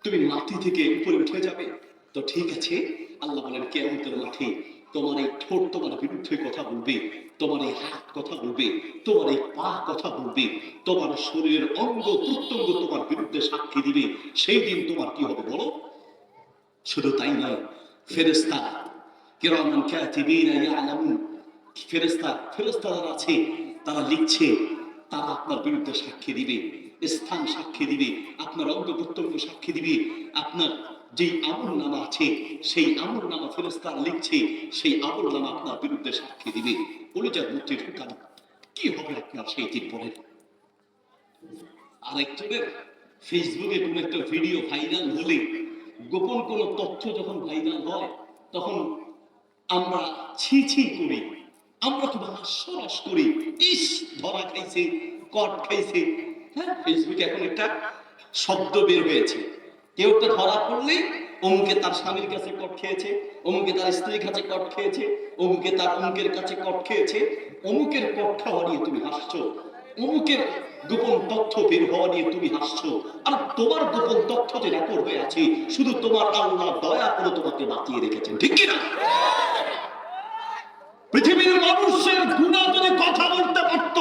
তুমি মাটি থেকে উপরে উঠে যাবে তো ঠিক আছে, আল্লাহ বলেন কিয়ামতের মাঠে তোমার এই ঠোঁট তোমার বিরুদ্ধে কথা বলবে, তোমার এই হাত কথা বলবে, তোমার এই পা কথা বলবে, তোমার শরীরের অঙ্গ প্রত্যঙ্গ তোমার বিরুদ্ধে সাক্ষী দিবে। সেই দিন তোমার কি হবে বলো? শুধু তাই নয়, ফেরেশতা কিরামান কাতিবিনা ইয়ালামুন, ফেরেশতারা আছে, তারা লিখছে, তারা আপনার বিরুদ্ধে সাক্ষী দিবে, স্থান সাক্ষী দিবে, আপনার অঙ্গ প্রত্যঙ্গ সাক্ষী দিবে, আপনার যেই আমলনামা আছে সেই আমলনামা ফেরেশতারা লিখছে, সেই আমলনামা আপনার বিরুদ্ধে সাক্ষী দিবে। কলিজার মধ্যে ঢুকান, কি হবে আপনার সেই দিন পরে? আরেকজনের ফেসবুকে কোন একটা ভিডিও ভাইরাল হলে, গোপন কোন তথ্য যখন ভাইরাল হয়, তখন আমরা ছি ছি করি, আমরা খুব হাস্যরস করি, ইস ধরা খাইছে, কট খাইছে। হ্যাঁ, ফেসবুকে এখন একটা শব্দ বের হয়েছে, কেউ একটা ধরা পড়লে অমুকে তার স্বামীর কাছে কট খেয়েছে, অমুকে তার স্ত্রীর কাছে কট খেয়েছে, অমুকে তার অমুকের কাছে কট খেয়েছে। অমুকের কট খাওয়া নিয়ে তুমি হাসছো, অমুকের গোপন তথ্য বের হওয়া নিয়ে তুমি হাসছো, আর তোমার গোপন তথ্য যে রেকর্ড হয়ে আছে, শুধু তোমার আল্লাহ দয়া করে তোমাকে বাঁচিয়ে রেখেছেন, ঠিক কিনা? পৃথিবীর মানুষের গুনাহ যদি কথা বলতে পারত,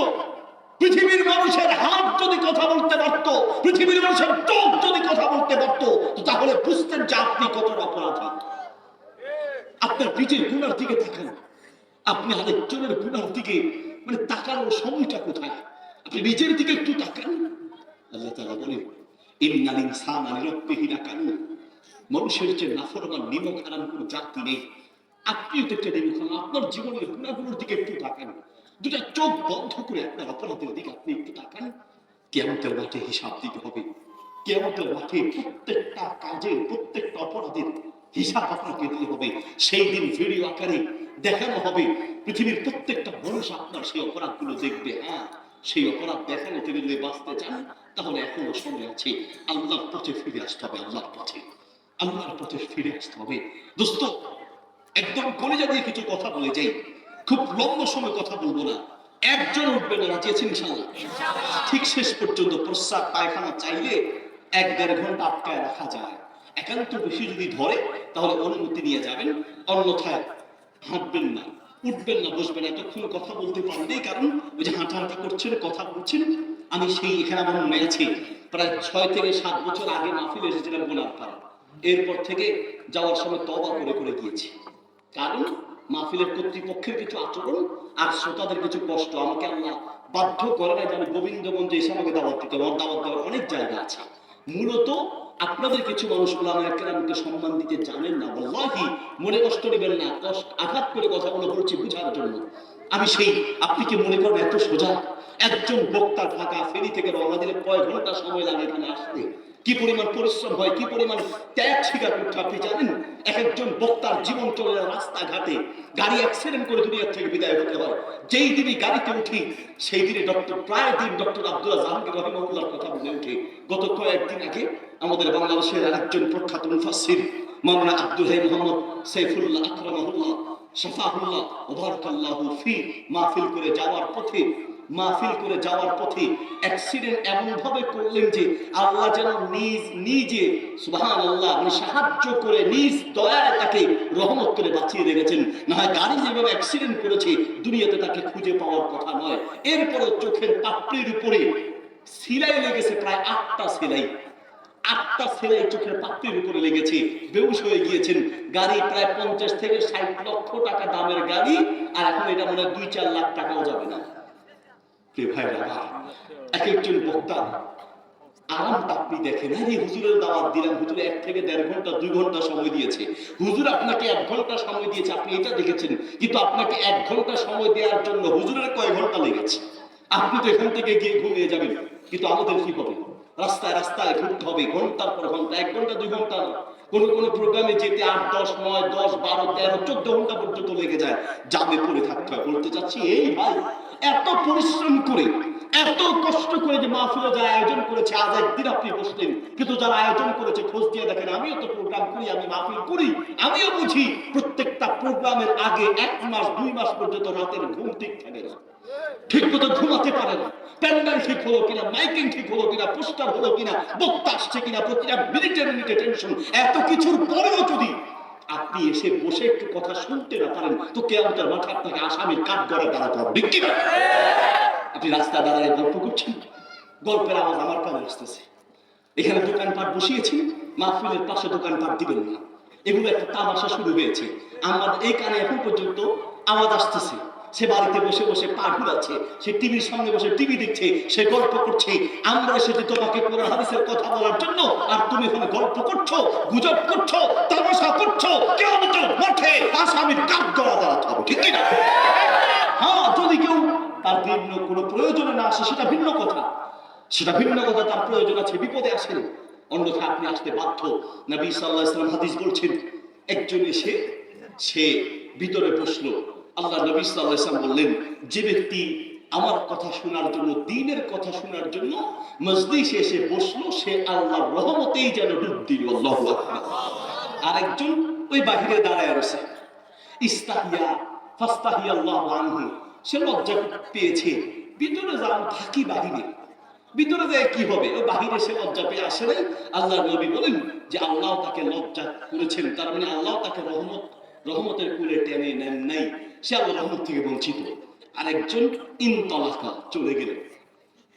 পৃথিবীর মানুষের হাত যদি কথা বলতে পারত, পৃথিবীর মানুষের চোখ যদি কথা বলতে পারত, তাহলে বুঝতেন যে আপনি কতটা অপরাধী। আপনার নিজের গুনার দিকে তাকান, আপনি আরেকজনের গুনার দিকে মানে তাকানোর সময়টা কোথায়? আপনি নিজের দিকে একটু তাকান। আল্লাহ তাআলা বলেন, ইন্নাল ইনসানা লিরাব্বিহি লাকানুন, মানুষের যে নাফরমান নিমক হারাম কোনো জাতি নেই। আপনিও দেখতে দেখুন, আপনার জীবনের গুণাগুলোর দিকে একটু তাকান, দুটা চোখ বন্ধ করে আপনার অপরাধের দিকে আপনি একটু তাকান। কিয়ামতের মাঠে হিসাব দিতে হবে। কিয়ামতের মাঠে প্রত্যেকটা কাজের, প্রত্যেকটা অপরাধের হিসাব আপনাকে দিতে হবে। সেই দিন ভিডিও আকারে দেখানো হবে, পৃথিবীর প্রত্যেকটা মানুষ আপনার সেই অপরাধগুলো দেখবে। হ্যাঁ, সেই অপরাধ দেখানো থেকে যদি বাঁচতে চান, তাহলে এখনো সময় আছে। আল্লাহর পথে ফিরে আসতে হবে, আল্লাহর পথে, আল্লাহর পথে ফিরে আসতে হবে। দোস্ত, একদম কলেজা দিয়ে কিছু কথা বলে যাই, খুব লম্বা সময় কথা বলবো না। একজন উঠবে না, রাজি আছেন ইনশাআল্লাহ? ঠিক শেষ পর্যন্ত প্রস্রাব পায়খানা চাইলে 1-1.5 ঘন্টা আটকায় রাখা যায়। একান্ত বেশি যদি ধরে তাহলে অনুমতি নিয়ে যাবেন, অন্যথায় হাঁটবেন না, উঠবেন না, বসবেন না। এতক্ষণ কথা বলতে পারলেই, কারণ ওই যে হাঁটাহাঁটি করছেন, কথা বলছেন। আমি সেই এখানে আমার মনে আছে প্রায় 6 থেকে 7 বছর আগে মাহফিল এসেছিলাম গোলাপ পাড়া। এরপর থেকে যাওয়ার সময় তওবা করে করে গিয়েছি, কারণ মাহফিলের কর্তৃপক্ষের কিছু আচরণ আর শ্রোতাদের কিছু কষ্ট আমাকে আল্লাহ বাধ্য করে না যে আমি গোবিন্দগঞ্জে এসে আমাকে দাওয়াত দিতে হবে। দাওয়াত দেওয়ার অনেক জায়গা আছে। মূলত আপনাদের কিছু মানুষ উলামায়ে কেরামকে সম্মান দিতে জানেন না। ওয়াল্লাহি মনে কষ্ট নেবেন না, কষ্ট আঘাত করে কথাগুলো বলছি বোঝার জন্য। আমি সেই, আপনি কি মনে করেন এত সোজা? একজন বক্তা ঢাকা ফেরি থেকে রওনা দিলে কয় ঘন্টা সময় লাগে এখানে আসতে? কি পরিমাণ পরিশ্রম হয়, কি পরিমাণ ত্যাগ স্বীকার করতে আপনি জানেন? এক একজন বক্তার জীবন চলে রাস্তাঘাটে, গাড়ি অ্যাক্সিডেন্ট করে দুনিয়া থেকে বিদায় হতে হয়। যেই দিনই গাড়িতে উঠি সেই দিনে প্রায় দিন ডক্টর আব্দুল্লাহ জাহাঙ্গীর রহিমাহুল্লাহর কথা মনে উঠে। গত কয়েকদিন আগে আমাদের বাংলাদেশের আরেকজন প্রখ্যাত মুফাসসির মাওলানা আব্দুল হাই মুহাম্মদ সাইফুল্লাহ আকরামাহুল্লাহ শাফাহুল্লাহ ওয়া বারাকাল্লাহু ফি মাহফিল করে যাওয়ার পথে অ্যাক্সিডেন্ট এমন ভাবে করলেন যে আল্লাহ যেন নিজে সুবহানাল্লাহ মানে সাহায্য করে নিজ দয়ায় তাকে রহমত করে বাঁচিয়ে রেখেছেন। না হয় গাড়ি যেভাবে অ্যাক্সিডেন্ট করেছে দুনিয়াতে তাকে খুঁজে পাওয়ার কথা নয়। এরপরে চোখের পাপড়ির উপরে সেলাই লেগেছে, প্রায় 8টা সেলাই, 8টা সেলাই চোখের পাপড়ির উপরে লেগেছে, বেহুশ হয়ে গিয়েছেন। গাড়ি প্রায় 50 থেকে 60 লক্ষ টাকা দামের গাড়ি, আর এখন এটা মনে হয় 2-4 লাখ টাকাও যাবে না। এক একজন বক্তা আরামটা আপনি দেখেন। আরে হুজুরের দাওয়াত দিলাম, হুজুর 1 থেকে 1.5 ঘন্টা 2 ঘন্টা সময় দিয়েছে। হুজুর আপনাকে 1 ঘন্টা সময় দিয়েছে, আপনি এটা দেখেছেন, কিন্তু আপনাকে 1 ঘন্টা সময় দেওয়ার জন্য হুজুরের কয় ঘন্টা লেগেছে? আপনি তো এখান থেকে গিয়ে ঘুমিয়ে যাবেন, কিন্তু আমাদের কি হবে? রাস্তায় রাস্তায় ঘুরতে হবে ঘন্টার পর ঘন্টা, 1 ঘন্টা 2 ঘন্টা না। কোন কোন প্রোগ্রামে যেতে 8, 10, 9, 10, 12, 13, 14 ঘন্টা পর্যন্ত লেগে যায়, জামে পড়ে থাকতে হয়। বলতে চাচ্ছি, এই ভাই এত পরিশ্রম করে, এত কষ্ট করে যে মাহফিলে যারা আয়োজন করেছে, আজ একদিন আপনি বসলেন, কিন্তু যারা আয়োজন করেছে খোঁজ দিয়ে দেখেন। আমিও তো প্রোগ্রাম করি, আমি মাহফিল করি, আমিও বুঝি প্রত্যেকটা প্রোগ্রামের আগে 1 মাস 2 মাস পর্যন্ত রাতের ঘুম ঠিক থাকে না, ঠিক মতো ঘুমাতে পারে না। প্যান্ডেল ঠিক হলো কিনা, মাইকিং ঠিক হলো কিনা, পোস্টার হলো কিনা, বক্তা আসছে কিনা, প্রতিটা মিনিটে মিনিটে টেনশন। এত কিছুর পরেও যদি আপনি এসে বসে একটু কথা শুনতে না পারেন, তো কিয়ামতের মাঠে আপনাকে আসামির কাঠগড়ায় দাঁড়াতে হবে, ঠিক কিনা? আপনি রাস্তায় দাঁড়ায় গল্প করছেন, গল্পের আওয়াজ আমার কানে আসতেছে। এখানে দোকানপাট বসিয়েছি, মাহফিলের পাশে দোকানপাট দিবেন না, এগুলো একটা তামাশা শুরু হয়েছে। আমার এই কানে এখন পর্যন্ত আওয়াজ আসতেছে। সে বাড়িতে বসে বসে পা ঘুরাচ্ছে, সে টিভির সামনে বসে টিভি দেখছে, সে গল্প করছে। আমরা এসেছি তোমাকে কোরআন হাদিসের কথা বলার জন্য, আর তুমি এখানে গল্প করছো, গুজব করছো, তামাশা করছো। কিয়ামতের মাঠে আসামির কাঠগড়ায় দাঁড়াতে হবে, ঠিক কি না? হ্যাঁ, যদি কেউ তার ভিন্ন কোনো প্রয়োজনে না আসে সেটা ভিন্ন কথা, সেটা ভিন্ন কথা। তার প্রয়োজন আছে, বিপদে আসেন, অন্যথায় আপনি আসতে বাধ্য। নবী সাল্লাল্লাহু আলাইহি ওয়াসাল্লাম হাদিস বলছেন, একজন এসে সে ভিতরে বসলো। আল্লাহ নবী সাল্লাল্লাহু আলাইহি ওয়াসাল্লাম বললেন, যে ব্যক্তি আমার কথা শোনার জন্য, দ্বীনের কথা শোনার জন্য মজলিসে এসে বসলো, সে আল্লাহর রহমতেই যেন ডুব দিল। আল্লাহু আকবার। আরেকজন ওই বাহিরে দাঁড়ায় রয়েছে, ইস্তাহিয়া ফাস্তাহিয়া আল্লাহু আনহু, সে লজ্জা পেয়েছে। ভিতরে যান থাকি বাহিরে, ভিতরে যায় কি হবে, ও বাহিরে সে লজ্জা পেয়ে আসে নাই। আল্লাহ নবী বলেন যে আল্লাহ তাকে লজ্জা করেছেন, তার মানে আল্লাহ তাকে রহমতের কুলে টেনে নেন নাই, সে আল্লাহ রহমত থেকে বঞ্চিত। আরেকজন ইনতলাকা, চলে গেল,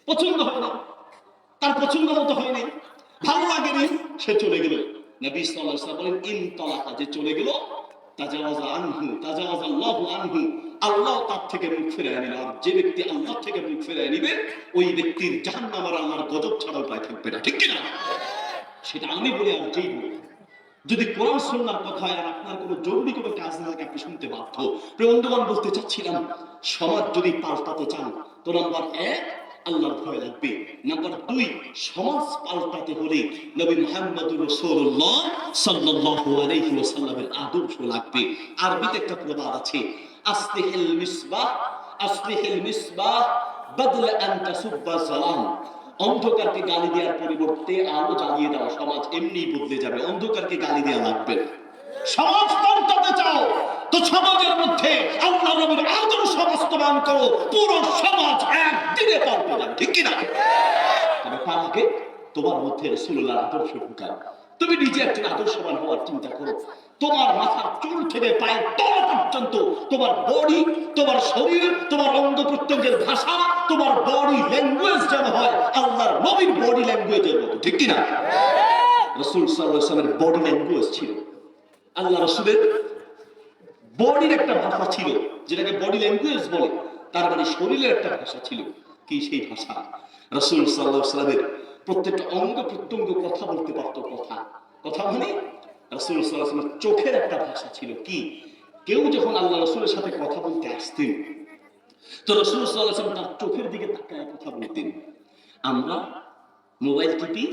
পছন্দ হয় না, তার পছন্দ মতো হয়নি, ভালো লাগেনি, সে চলে গেল। নবী সাল্লাল্লাহু আলাইহি ওয়াসাল্লাম বলেন ইনতলাকা, যে চলে গেল, তাজাওয়াজা আনহু, তাজাওয়াজা আল্লাহু আনহু, আল্লাহ তার থেকে মুখ ফিরিয়ে নিল। আর যে ব্যক্তি আল্লাহ থেকে মুখ ফিরিয়ে নিবে, ওই ব্যক্তির জাহান্নামের আল্লাহর গজব ছাড়া উপায় থাকবে না, ঠিক কিনা? সেটা আমি বলি আর যেই বলি, যদি কোরআন সুন্নাহর কথা হয় আর আপনার কোনো জরুরি কোনো কাজ না থাকে, আপনি শুনতে বাধ্য। বন্ধুগণ, বলতে চাচ্ছিলাম, সমাজ যদি পাল্টাতে চান তো নাম্বার 1 আল্লাহর ভয় লাগবে, নাম্বার 2 সমাজ পাল্টাতে হলে নবী মুহাম্মদুর রাসূলুল্লাহ সাল্লাল্লাহু আলাইহি ওয়াসাল্লামের আদর্শ লাগবে। আরবিতে একটা প্রবাদ আছে, আসলিহিল মিসবাহ, আসলিহিল মিসবাহ বদলা আন তাসুব্বা যালাম। অন্ধকারকে গালি দেওয়ার পরিবর্তে আলো জ্বালিয়ে দাও, সমাজ এমনি বদলে যাবে। অন্ধকারকে গালি দেওয়া লাগবে না। সমাজ পাল্টাতে চাও তো সমাজের মধ্যে আল্লাহ নবীর আদর্শ বাস্তবায়ন করো, পুরো সমাজ একদিনে পাল্টে যাবে, ঠিক কিনা? তবে তার আগে তোমার মধ্যে রাসূলুল্লাহর আদর্শ ঢুকাও। তুমি নিজে একজন আদর্শবান হওয়ার চিন্তা করো। তোমার মাথার চুল থেকে পায়ের তলা পর্যন্ত তোমার বডি, তোমার শরীর, তোমার অঙ্গ প্রত্যঙ্গের ভাষা, তোমার বডি ল্যাঙ্গুয়েজ যেন হয় আল্লাহর নবীর বডি ল্যাঙ্গুয়েজের মতো, ঠিক কিনা? রাসূল সাল্লাল্লাহু আলাইহি ওয়াসাল্লামের বডি ল্যাঙ্গুয়েজ ছিল, আল্লাহ রাসূলের বডির একটা ভাষা ছিল, যেটাকে বডি ল্যাঙ্গুয়েজ বলে। তার মানে শরীরের একটা ভাষা ছিল। কি সেই ভাষা? রাসূল সাল্লাল্লাহু আলাইহি ওয়াসাল্লামের প্রত্যেকটা অঙ্গ প্রত্যঙ্গ কথা বলতে পারত। কথা মানে রাসূল সাল্লাল্লাহু আলাইহি ওয়াসাল্লামের চোখের একটা ভাষা ছিল। কি, কেউ যখন আল্লাহ রাসূলের সাথে কথা বলতে আসতেন তো রাসূল সাল্লাল্লাহু আলাইহি ওয়াসাল্লাম তার চোখের দিকে তাকায় কথা বলতেন। আমরা মোবাইল টিপি,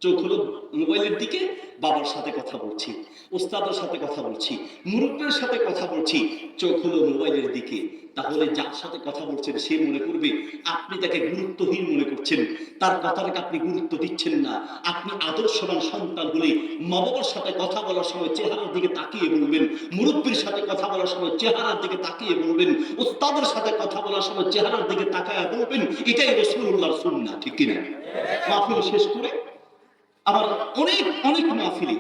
চোখ হলো মোবাইলের দিকে, বাবার সাথে কথা বলছি, ওস্তাদের সাথে কথা বলছি, মুরব্বির সাথে কথা বলছি, চোখ হলো মোবাইলের দিকে। তাহলে যার সাথে কথা বলছেন সে মনে করবে আপনি তাকে গুরুত্বহীন মনে করছেন, তার কথাটাকে আপনি গুরুত্ব দিচ্ছেন না। আপনি আদর্শবান সন্তান হলে মা বাবার সাথে কথা বলার সময় চেহারার দিকে তাকিয়ে বলবেন, মুরব্বির সাথে কথা বলার সময় চেহারার দিকে তাকিয়ে বলবেন, ওস্তাদের সাথে কথা বলার সময় চেহারার দিকে তাকায় বলবেন। এটাই রাসূলুল্লাহর সুন্নাহ, ঠিক কিনা? মাহফিল শেষ করে আবার অনেক মাহফিলে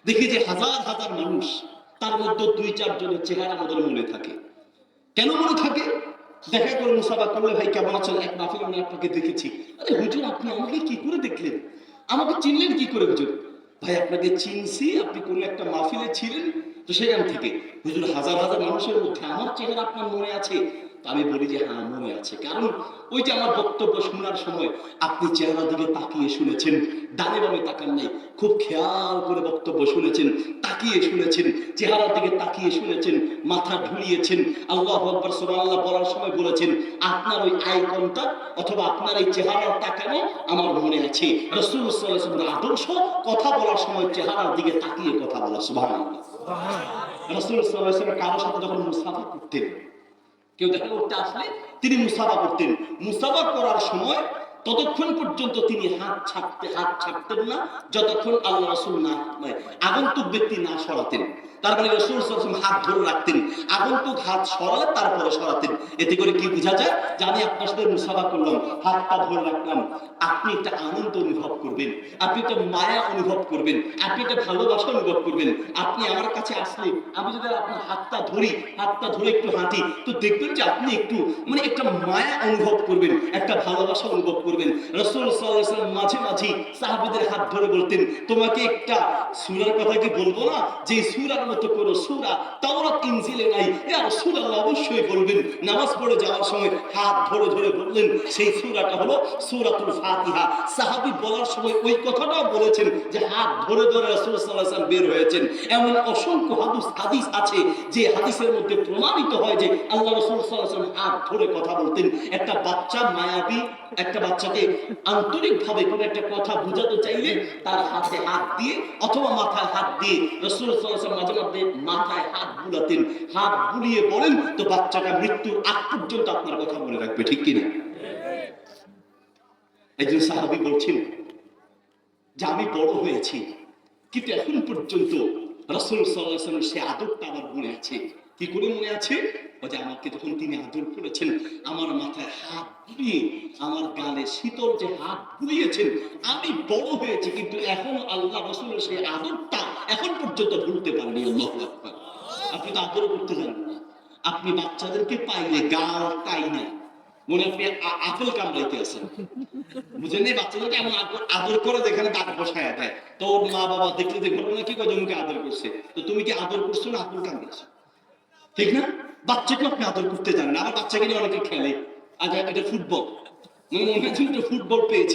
দেখি যে হাজার হাজার মানুষ, তার মধ্যে 2-4 জনের চেহারা আমাদের মনে থাকে। কেন মনে থাকে? দেখা করে মুসাফা করলে, ভাই কেমন আছেন, এক মাহফিলে আমি আপনাকে দেখেছি। আরে হুজুর, আপনি আমাকে কি করে দেখলেন, আমাকে চিনলেন কি করে? হুজুর, ভাই আপনাকে চিনছি, আপনি কোন একটা মাহফিলে ছিলেন, তো সেখান থেকে। হুজুর, হাজার হাজার মানুষের মধ্যে আমার চেহারা আপনার মনে আছে? আমি বলি যে হ্যাঁ, মনে আছে। কারণ ওই যে আমার বক্তব্য শোনার সময় আপনি চেহারার দিকে তাকিয়ে শুনেছেন, ডানে বামে তাকান নাই, খুব খেয়াল করে বক্তব্য শুনেছেন, তাকিয়ে শুনেছেন, চেহারার দিকে তাকিয়ে শুনেছেন, মাথা ঝুলিয়েছেন, আল্লাহু আকবার সুবহানাল্লাহ বলার সময় বলেছেন। আপনার ওই আই কন্টাক্ট অথবা আপনার এই চেহারার তাকানো আমার মনে আছে। রাসূল সাল্লাল্লাহু আলাইহি ওয়াসাল্লামের আদর্শ কথা বলার সময় চেহারার দিকে তাকিয়ে কথা বলা। সুবহানাল্লাহ। রাসূল সাল্লাল্লাহু আলাইহি ওয়াসাল্লাম কারোর সাথে যখন মুসাফা করতেন, কেউ দেখা করতে আসলে তিনি মুসাফা করতেন। মুসাফা করার সময় ততক্ষণ পর্যন্ত তিনি হাত ছাড়তেন না যতক্ষণ আল্লাহ রাসূল না, আগন্তুক ব্যক্তি না সরাতেন। তার মানে রাসূল সাল্লাল্লাহু আলাইহি ওয়াসাল্লাম হাত ধরে রাখতেন, আগন্তুক হাত সরালে তারপরে সরাতেন। এতে করে কি বোঝা যায় যে আমি আপনার সাথে মুসাফা করলাম, হাতটা ধরে রাখলাম, আপনি একটা আনন্দ অনুভব করবেন, আপনি একটা মায়া অনুভব করবেন, আপনি একটা ভালোবাসা অনুভব করবেন। আপনি আমার কাছে আসলে আমি যদি আপনার হাতটা ধরি, হাতটা ধরে একটু হাঁটি, তো দেখবেন যে আপনি একটু মানে একটা মায়া অনুভব করবেন, একটা ভালোবাসা অনুভব করবেন। রাসূল সাল্লাল্লাহু আলাইহি ওয়াসাল্লাম মাঝে মাঝে সাহাবীদের হাত ধরে বলতেন, তোমাকে একটা সূরার কথা কি বলবো না, যে সূরার মতো কোন সূরা তাওরাত ইনজিলে নাই? ইয়া রাসূলুল্লাহ, অবশ্যই বলবেন। নামাজ পড়ে যাওয়ার সময় হাত ধরে ধরে বললেন, সেই সূরাটা হলো সূরাতুল ফাতিহা। সাহাবী বলার সময় ওই কথাটাও বলেছেন যে হাত ধরে ধরে রাসূল সাল্লাল্লাহু আলাইহি ওয়াসাল্লাম বের হয়েছেন। এমন অসংখ্য হাদিস আছে যে হাদিসের মধ্যে প্রমাণিত হয় যে আল্লাহ রাসূল সাল্লাল্লাহু আলাইহি ওয়াসাল্লাম হাত ধরে কথা বলতেন। একটা বাচ্চা মায়াবী, একটা বাচ্চাকে আন্তরিকভাবে কোনো একটা কথা বোঝাতে চাইলে তার হাতে হাত দিয়ে অথবা মাথায় হাত দিয়ে রাসূল সাল্লাল্লাহু আলাইহি ওয়াসাল্লাম মাঝে মধ্যে মাথায় হাত বুলাতেন, হাত বুলিয়ে বলেন তো বাচ্চাটা মৃত্যুর আগ পর্যন্ত আপনার কথা মনে রাখবে, ঠিক কিনা? একজন সাহাবী বলছেন যে আমি বড় হয়েছি কিন্তু এখন পর্যন্ত রাসূল সাল্লাল্লাহু আলাইহি ওয়াসাল্লাম সে আদরটা আমার মনে আছে। কি করে মনে আছে? ও যে আমাকে যখন তিনি আদর করেছেন, আমার মাথায় হাত বুলিয়ে আমার গালে শীতল যে হাত বুলিয়েছেন, আমি বড় হয়েছি কিন্তু এখন আল্লাহ রাসূলের সেই আদরটা এখন পর্যন্ত ভুলতে পারিনি। আল্লাহু আকবার। আপনি তো আদর করতে জানেন না, আপনি বাচ্চাদেরকে পাইলে গাল তাই না মনে আপনি আপেল কামড়াইতে আছেন, বুঝেন? বাচ্চাদেরকে এমন আদর করে যেখানে দাঁত বসায় দেয়, তো ওর মা বাবা দেখলে যে ঘটনা কি করে জমিকে আদর করছে, তো তুমি কি আদর করছো না আপেল কামড়াইছো? ঠিক না? বাচ্চাকে আপনি আদর করতে জানেন, আবার বাচ্চাকে নিয়ে অনেকে খেলে, আচ্ছা এটা ফুটবল, মনে হচ্ছে ফুটবল পেয়েছে।